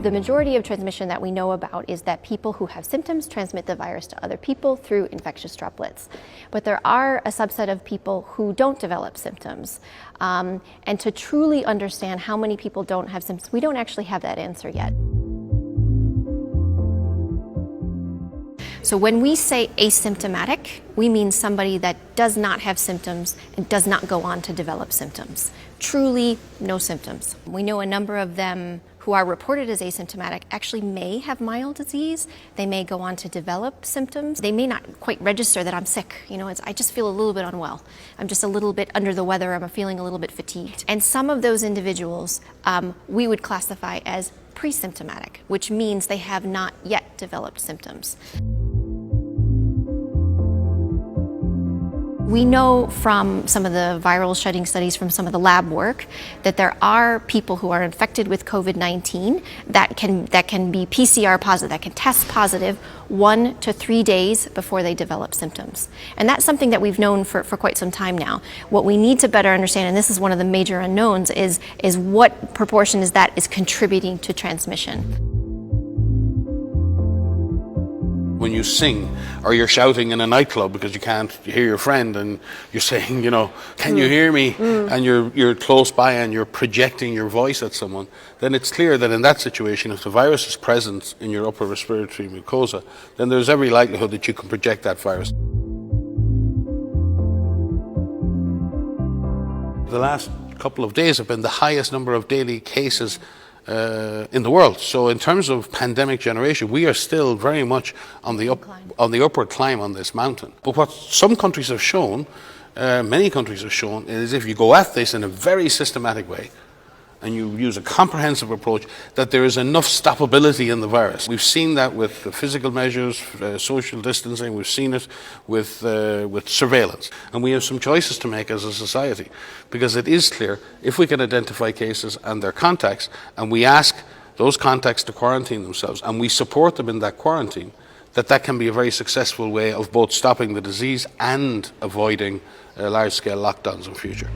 The majority of transmission that we know about is that people who have symptoms transmit the virus to other people through infectious droplets. But there are a subset of people who don't develop symptoms. And to truly understand how many people don't have symptoms, we don't actually have that answer yet. So when we say asymptomatic, we mean somebody that does not have symptoms and does not go on to develop symptoms. Truly no symptoms. We know a number of them who are reported as asymptomatic actually may have mild disease. They may go on to develop symptoms. They may not quite register that I'm sick. I just feel a little bit unwell. I'm just a little bit under the weather. I'm feeling a little bit fatigued. And some of those individuals we would classify as pre-symptomatic, which means they have not yet developed symptoms. We know from some of the viral shedding studies from some of the lab work that there are people who are infected with COVID-19 that can be PCR positive, that can test positive 1 to 3 days before they develop symptoms. And that's something that we've known for quite some time now. What we need to better understand, and this is one of the major unknowns, is what proportion is contributing to transmission. When you sing or you're shouting in a nightclub because you can't hear your friend and you're saying, can you hear me? And you're close by and you're projecting your voice at someone, then it's clear that in that situation, if the virus is present in your upper respiratory mucosa, then there's every likelihood that you can project that virus. The last couple of days have been the highest number of daily cases in the world. So in terms of pandemic generation, we are still very much on the upward climb on this mountain. But what some countries have shown, many countries have shown, is if you go at this in a very systematic way and you use a comprehensive approach, that there is enough stoppability in the virus. We've seen that with the physical measures, social distancing. We've seen it with surveillance. And we have some choices to make as a society, because it is clear if we can identify cases and their contacts, and we ask those contacts to quarantine themselves, and we support them in that quarantine, that can be a very successful way of both stopping the disease and avoiding large-scale lockdowns in future.